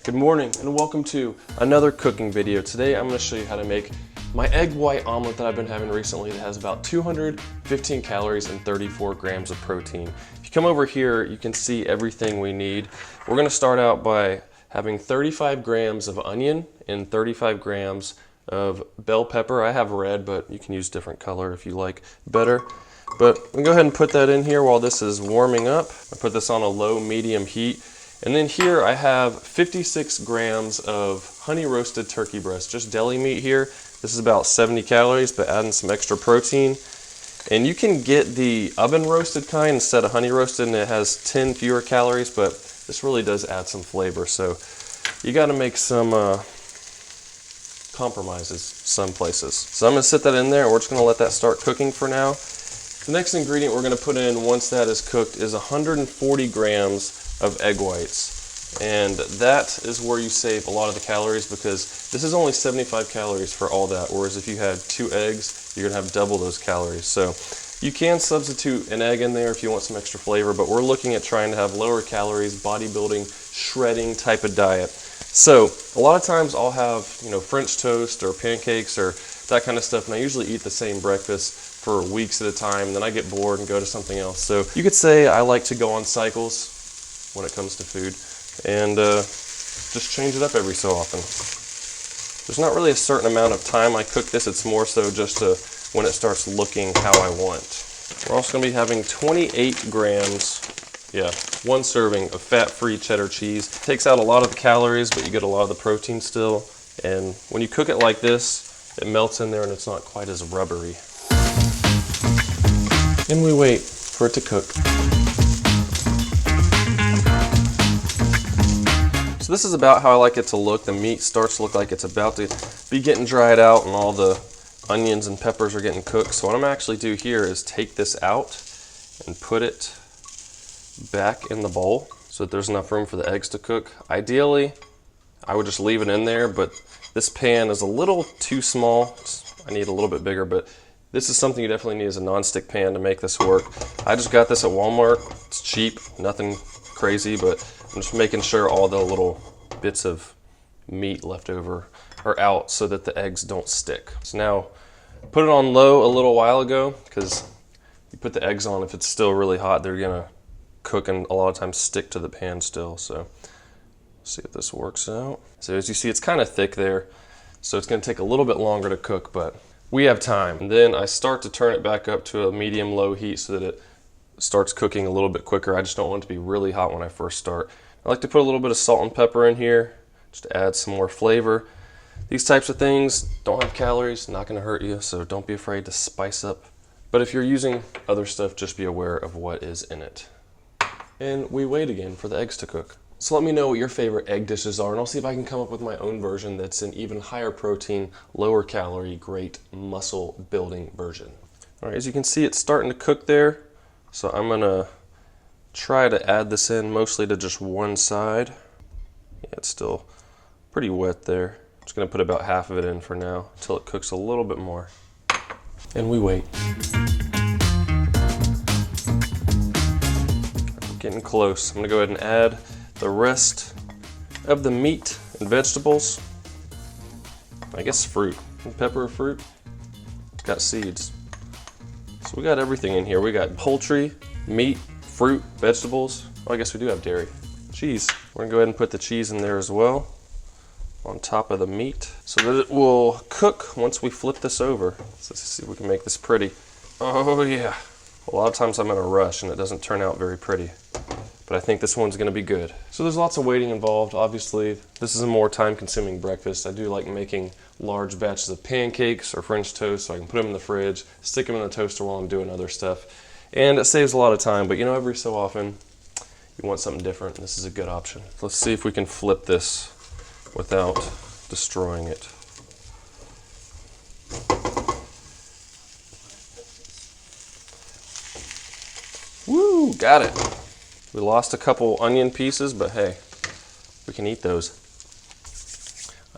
Good morning and welcome to another cooking video. Today I'm going to show you how to make my egg white omelet that I've been having recently that has about 215 calories and 34 grams of protein. If you come over here, you can see everything we need. We're going to start out by having 35 grams of onion and 35 grams of bell pepper. I have red, but you can use different color if you like better. But we'll go ahead and put that in here while this is warming up. I put this on a low medium heat. And then here I have 56 grams of honey roasted turkey breast, just deli meat here. This is about 70 calories, but adding some extra protein. And you can get the oven roasted kind instead of honey roasted, and it has 10 fewer calories, but this really does add some flavor. So you gotta make some compromises some places. So I'm gonna sit that in there, and we're just gonna let that start cooking for now. The next ingredient we're gonna put in once that is cooked is 140 grams of egg whites, and that is where you save a lot of the calories because this is only 75 calories for all that, whereas if you had 2 eggs you're gonna have double those calories. So you can substitute an egg in there if you want some extra flavor, but we're looking at trying to have lower calories, bodybuilding, shredding type of diet. So a lot of times I'll have French toast or pancakes or that kind of stuff, and I usually eat the same breakfast for weeks at a time, and then I get bored and go to something else. So you could say I like to go on cycles when it comes to food, and just change it up every so often. There's not really a certain amount of time I cook this, it's more so just when it starts looking how I want. We're also going to be having 28 grams, one serving of fat-free cheddar cheese. It takes out a lot of the calories, but you get a lot of the protein still, and when you cook it like this, it melts in there and it's not quite as rubbery. And we wait for it to cook. So this is about how I like it to look. The meat starts to look like it's about to be getting dried out and all the onions and peppers are getting cooked. So what I'm actually do here is take this out and put it back in the bowl so that there's enough room for the eggs to cook. Ideally, I would just leave it in there, but this pan is a little too small. I need a little bit bigger, but this is something you definitely need as a non-stick pan to make this work. I just got this at Walmart. It's cheap, nothing crazy, but I'm just making sure all the little bits of meat left over are out so that the eggs don't stick. So now, put it on low a little while ago, because you put the eggs on, if it's still really hot, they're gonna cook and a lot of times stick to the pan still. So see if this works out. So as you see, it's kind of thick there, so it's gonna take a little bit longer to cook, but we have time. And then I start to turn it back up to a medium-low heat so that it starts cooking a little bit quicker. I just don't want it to be really hot when I first start. I like to put a little bit of salt and pepper in here just to add some more flavor. These types of things don't have calories, not gonna hurt you, so don't be afraid to spice up. But if you're using other stuff, just be aware of what is in it. And we wait again for the eggs to cook. So let me know what your favorite egg dishes are, and I'll see if I can come up with my own version that's an even higher protein, lower calorie, great muscle building version. All right, as you can see, it's starting to cook there. So I'm gonna try to add this in mostly to just one side. Yeah, it's still pretty wet there. I'm just gonna put about half of it in for now until it cooks a little bit more. And we wait. We're getting close. I'm gonna go ahead and add the rest of the meat and vegetables. I guess fruit. Pepper or fruit? It's got seeds. So we got everything in here. We got poultry, meat, fruit, vegetables. Oh, I guess we do have dairy. Cheese. We're gonna go ahead and put the cheese in there as well on top of the meat so that it will cook once we flip this over. So let's see if we can make this pretty. Oh yeah. A lot of times I'm in a rush and it doesn't turn out very pretty, but I think this one's gonna be good. So there's lots of waiting involved. Obviously, this is a more time-consuming breakfast. I do like making large batches of pancakes or French toast so I can put them in the fridge, stick them in the toaster while I'm doing other stuff. And it saves a lot of time, but every so often you want something different, and this is a good option. Let's see if we can flip this without destroying it. Woo, got it. We lost a couple onion pieces, but hey, we can eat those.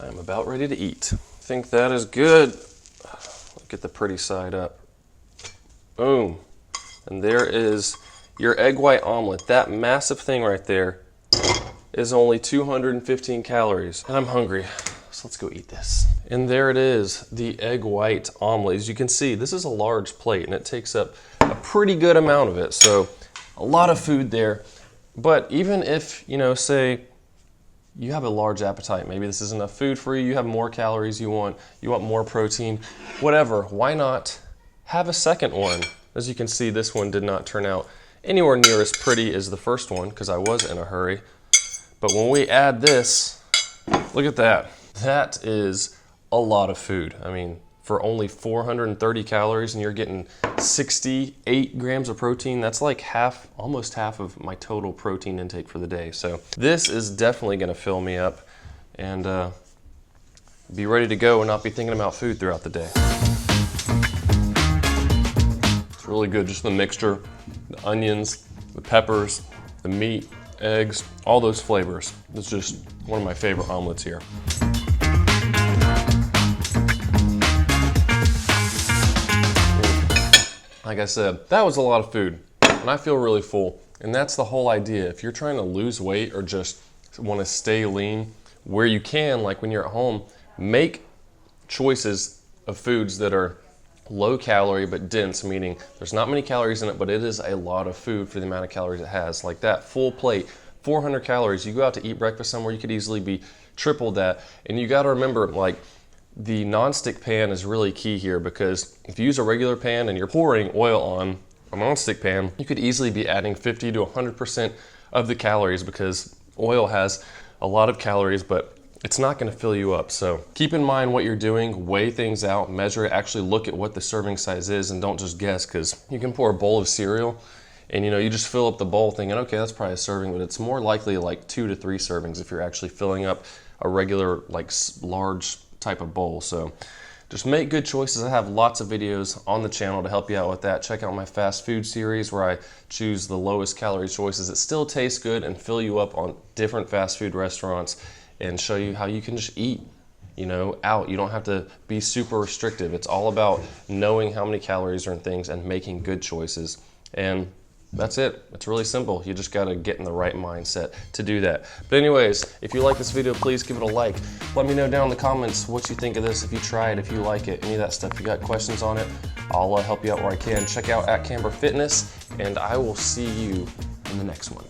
I am about ready to eat. I think that is good. Get the pretty side up. Boom. And there is your egg white omelet. That massive thing right there is only 215 calories. And I'm hungry, so let's go eat this. And there it is, the egg white omelet. As you can see, this is a large plate and it takes up a pretty good amount of it. So a lot of food there. But even if, you know, say you have a large appetite, maybe this is enough food for you, you have more calories you want more protein, whatever, why not have a second one? As you can see, this one did not turn out anywhere near as pretty as the first one because I was in a hurry. But when we add this, look at that. That is a lot of food. I mean, for only 430 calories and you're getting 68 grams of protein, that's like almost half of my total protein intake for the day. So this is definitely gonna fill me up and be ready to go and not be thinking about food throughout the day. It's really good, just the mixture, the onions, the peppers, the meat, eggs, all those flavors. It's just one of my favorite omelets here. Like I said, that was a lot of food, and I feel really full. And that's the whole idea. If you're trying to lose weight or just want to stay lean, where you can, like when you're at home, make choices of foods that are low calorie but dense, meaning there's not many calories in it, but it is a lot of food for the amount of calories it has. Like that full plate, 400 calories. You go out to eat breakfast somewhere, you could easily be triple that. And you got to remember, like, the nonstick pan is really key here, because if you use a regular pan and you're pouring oil on a nonstick pan, you could easily be adding 50 to 100% of the calories, because oil has a lot of calories, but it's not going to fill you up. So keep in mind what you're doing, weigh things out, measure it, actually look at what the serving size is, and don't just guess, because you can pour a bowl of cereal and you just fill up the bowl thinking, okay, that's probably a serving, but it's more likely like 2 to 3 servings if you're actually filling up a regular, like, large type of bowl. So just make good choices. I have lots of videos on the channel to help you out with that. Check out my fast food series where I choose the lowest calorie choices that still taste good and fill you up on different fast food restaurants and show you how you can just eat, out. You don't have to be super restrictive. It's all about knowing how many calories are in things and making good choices. And that's it. It's really simple. You just got to get in the right mindset to do that. But anyways, if you like this video, please give it a like. Let me know down in the comments what you think of this, if you try it, if you like it, any of that stuff. If you got questions on it, I'll help you out where I can. Check out @Camber Fitness, and I will see you in the next one.